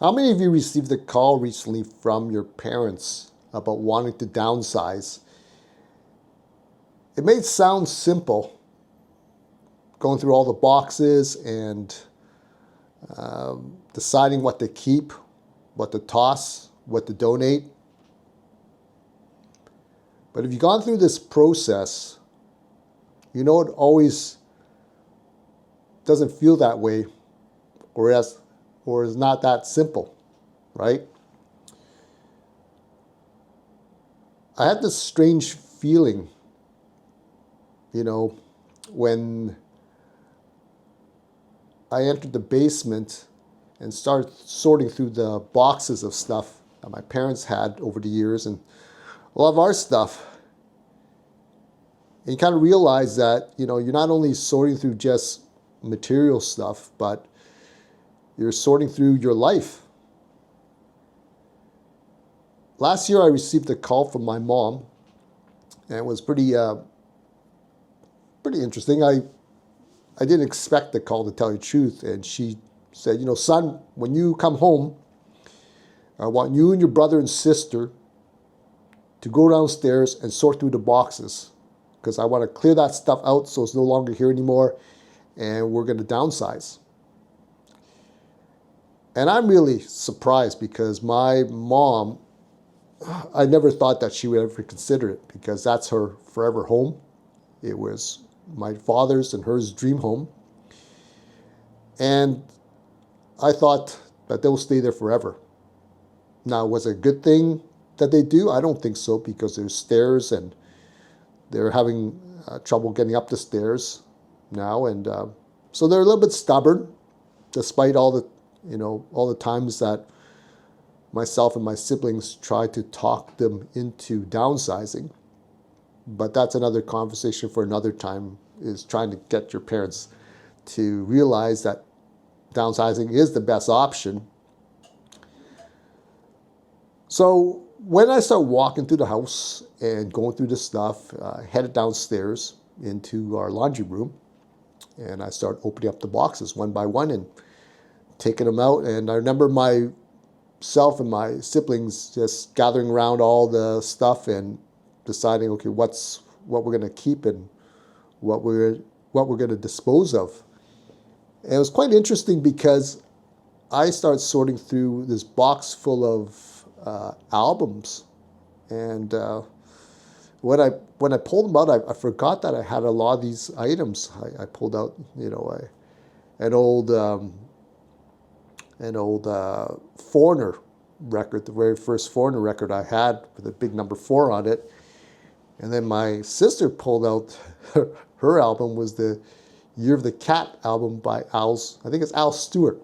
How many of you received a call recently from your parents about wanting to downsize? It may sound simple, going through all the boxes and deciding what to keep, what to toss, what to donate. But if you've gone through this process, you know it always doesn't feel that way or is not that simple, right? I had this strange feeling, when I entered the basement and started sorting through the boxes of stuff that my parents had over the years and a lot of our stuff. And you kind of realize that, you're not only sorting through just material stuff, but you're sorting through your life. Last year I received a call from my mom, and it was pretty interesting. I didn't expect the call, to tell you the truth, and she said, son, when you come home, I want you and your brother and sister to go downstairs and sort through the boxes because I want to clear that stuff out so it's no longer here anymore, and we're going to downsize. And I'm really surprised because my mom, I never thought that she would ever consider it because that's her forever home. It was my father's and hers dream home. And I thought that they'll stay there forever. Now, was it a good thing that they do? I don't think so because there's stairs and they're having trouble getting up the stairs now. And so they're a little bit stubborn despite all the times that myself and my siblings tried to talk them into downsizing. But that's another conversation for another time, is trying to get your parents to realize that downsizing is the best option. So when I start walking through the house and going through the stuff, headed downstairs into our laundry room, and I start opening up the boxes one by one and taking them out. And I remember myself and my siblings just gathering around all the stuff and deciding, okay, what we're going to keep and what we're going to dispose of. And it was quite interesting because I started sorting through this box full of albums, and when I pulled them out, I forgot that I had a lot of these items. I pulled out, an old Foreigner record, the very first Foreigner record I had with a big number 4 on it. And then my sister pulled out her album, was the Year of the Cat album by I think it's Al Stewart.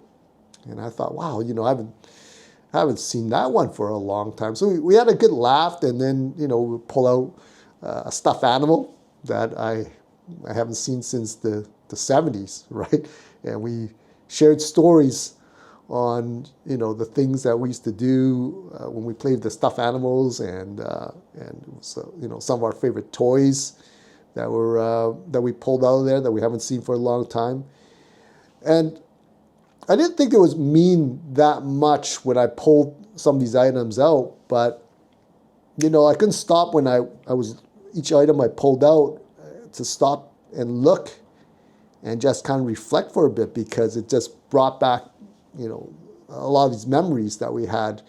And I thought, wow, I haven't seen that one for a long time. So we had a good laugh, and then, we pull out a stuffed animal that I haven't seen since the 70s, right? And we shared stories on, the things that we used to do when we played the stuffed animals, and so, some of our favorite toys that we pulled out of there that we haven't seen for a long time. And I didn't think it was mean that much when I pulled some of these items out, but I couldn't stop when I was each item I pulled out to stop and look and just kind of reflect for a bit, because it just brought back a lot of these memories that we had,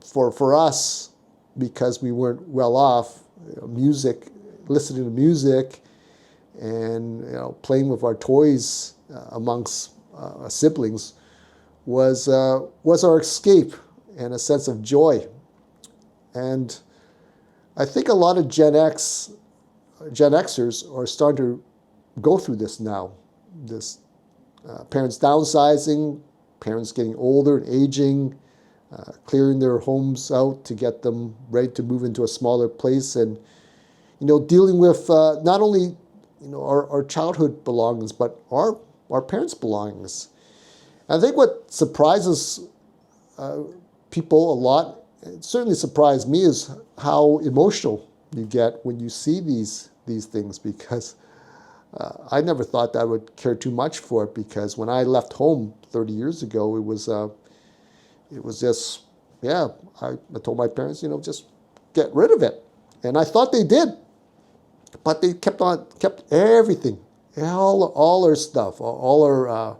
for us, because we weren't well off, music, listening to music, and playing with our toys amongst siblings was our escape and a sense of joy. And I think a lot of Gen Xers are starting to go through this now. This parents downsizing, parents getting older and aging, clearing their homes out to get them ready to move into a smaller place, and dealing with not only our childhood belongings, but our parents' belongings. And I think what surprises people a lot, it certainly surprised me, is how emotional you get when you see these things, because I never thought that I would care too much for it, because when I left home 30 years ago, it was just, yeah, I told my parents, just get rid of it. And I thought they did, but they kept everything, all our stuff, all our,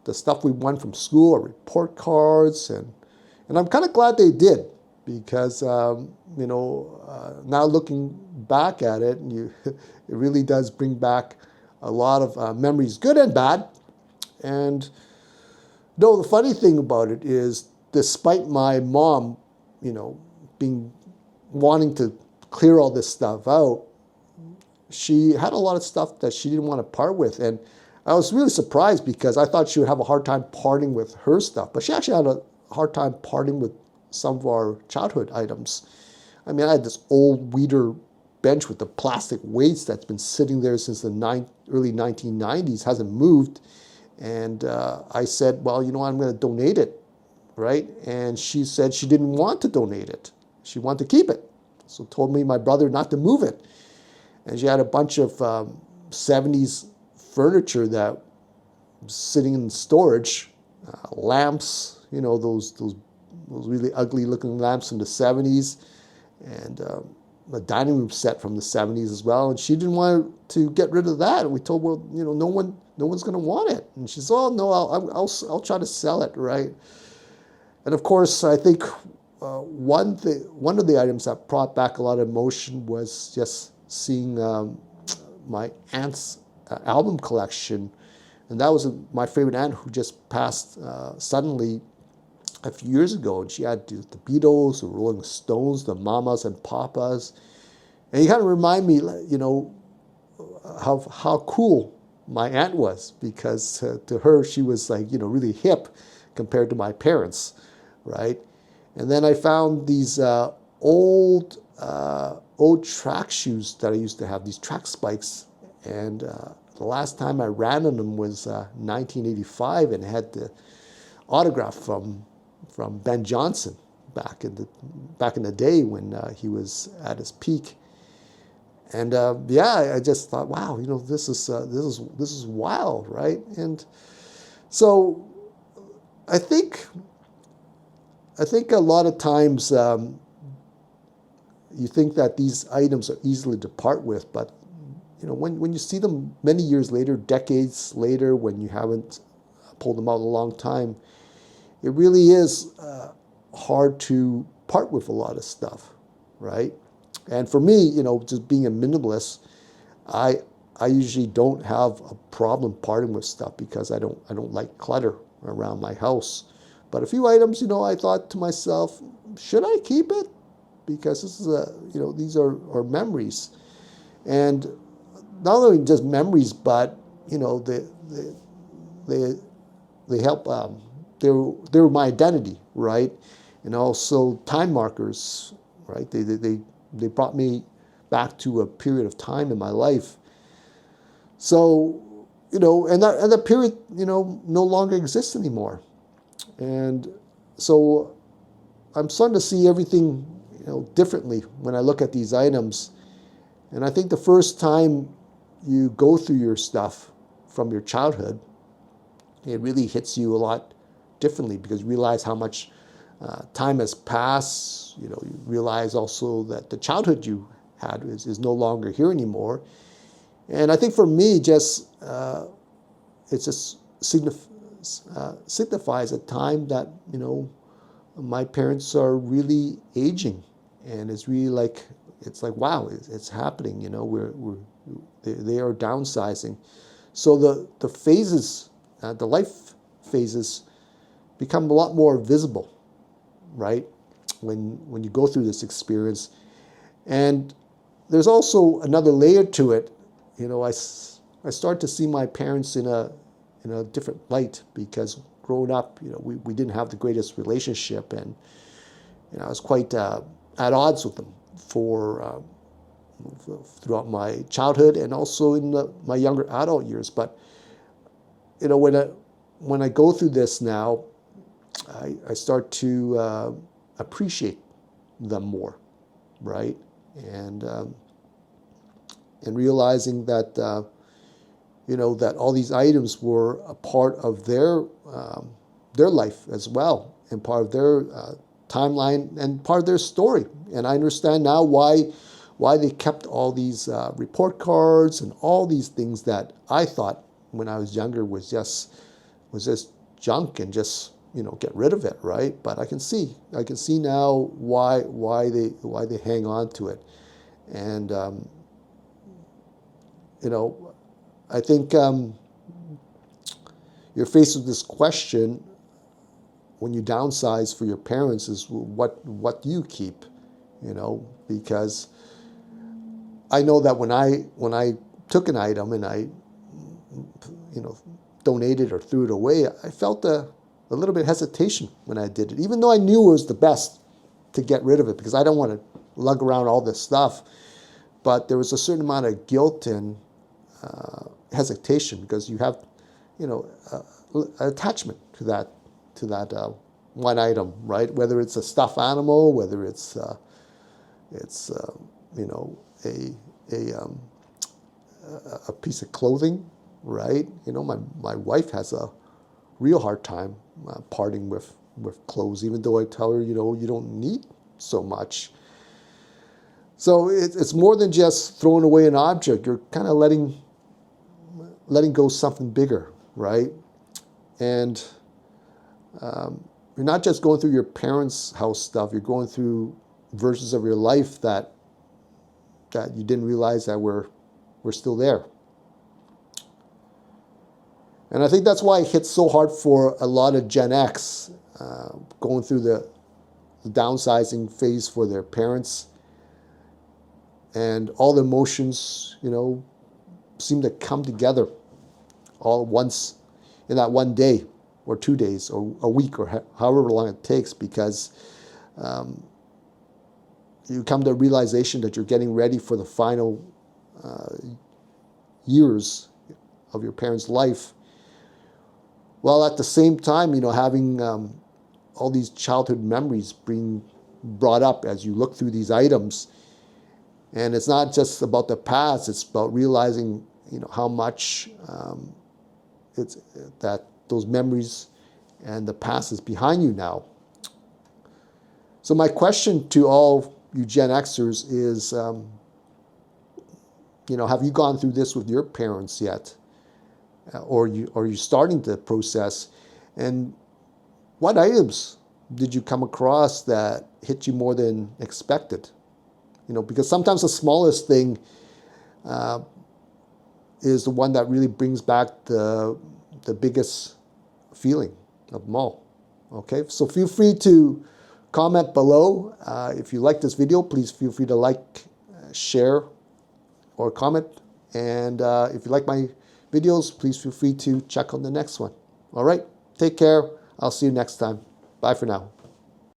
the stuff we won from school, our report cards, and I'm kind of glad they did, because, now looking back at it, it really does bring back a lot of memories, good and bad. And no, the funny thing about it is, despite my mom, being wanting to clear all this stuff out, she had a lot of stuff that she didn't want to part with. And I was really surprised, because I thought she would have a hard time parting with her stuff, but she actually had a hard time parting with some of our childhood items. I mean, I had this old weeder bench with the plastic weights that's been sitting there since the early 1990s, hasn't moved. And I said, well, I'm going to donate it, right? And she said she didn't want to donate it. She wanted to keep it. So told me, my brother, not to move it. And she had a bunch of 70s furniture that was sitting in storage, lamps, those really ugly looking lamps in the 70s, and a dining room set from the 70s as well. And she didn't want to get rid of that. And we told her, well, no one's going to want it. And she said, oh no, I'll try to sell it, right? And of course, I think one of the items that brought back a lot of emotion was just seeing my aunt's album collection. And that was my favorite aunt, who just passed suddenly a few years ago. And she had the Beatles, the Rolling Stones, the Mamas and Papas. And you kind of remind me, how cool my aunt was, because to her, she was like, really hip compared to my parents, right? And then I found these old track shoes that I used to have, these track spikes. And the last time I ran on them was 1985, and had the autograph from Ben Johnson back in the day when he was at his peak. And I just thought, wow, this is wild, right? And so I think a lot of times you think that these items are easily to part with, but when you see them many years later, decades later, when you haven't pulled them out in a long time, it really is hard to part with a lot of stuff, right? And for me, just being a minimalist, I usually don't have a problem parting with stuff, because I don't like clutter around my house. But a few items, I thought to myself, should I keep it? Because this is these are memories, and not only just memories, but they help. They're my identity, right? And also time markers, right? They brought me back to a period of time in my life. So and that period no longer exists anymore. And so I'm starting to see everything differently when I look at these items. And I think the first time you go through your stuff from your childhood, it really hits you a lot differently, because you realize how much time has passed. You realize also that the childhood you had is no longer here anymore. And I think for me, it just signifies a time that my parents are really aging, and it's really like wow, it's happening. They are downsizing. So the phases, the life phases, become a lot more visible, right? When you go through this experience. And there's also another layer to it. I start to see my parents in a different light, because growing up, we didn't have the greatest relationship, and I was quite at odds with them throughout my childhood, and also in my younger adult years. But when I go through this now, I start to appreciate them more, right? And realizing that that all these items were a part of their life as well, and part of their timeline and part of their story. And I understand now why they kept all these report cards and all these things that I thought when I was younger was just junk and just get rid of it, right? But I can see now why they hang on to it. And I think you're faced with this question when you downsize for your parents is what do you keep? Because I know that when I took an item and I donated or threw it away, I felt a little bit of hesitation when I did it, even though I knew it was the best to get rid of it because I don't want to lug around all this stuff. But there was a certain amount of guilt and hesitation because you have, an attachment to that one item, right? Whether it's a stuffed animal, whether it's a piece of clothing, right? My wife has a real hard time parting with clothes, even though I tell her, you don't need so much. So it's more than just throwing away an object. You're kind of letting go something bigger, right? And you're not just going through your parents' house stuff. You're going through versions of your life that you didn't realize that were still there. And I think that's why it hits so hard for a lot of Gen X going through the downsizing phase for their parents. And all the emotions, seem to come together all at once in that one day or 2 days or a week or however long it takes, because you come to a realization that you're getting ready for the final years of your parents' life, while at the same time, having all these childhood memories being brought up as you look through these items. And it's not just about the past, it's about realizing, how much it's that those memories and the past is behind you now. So my question to all you Gen Xers is, have you gone through this with your parents yet? Or are you starting the process? And what items did you come across that hit you more than expected? Because sometimes the smallest thing is the one that really brings back the biggest feeling of them all. Okay, so feel free to comment below. If you like this video, please feel free to like, share, or comment. And if you like my videos, please feel free to check on the next one. All right, take care. I'll see you next time. Bye for now.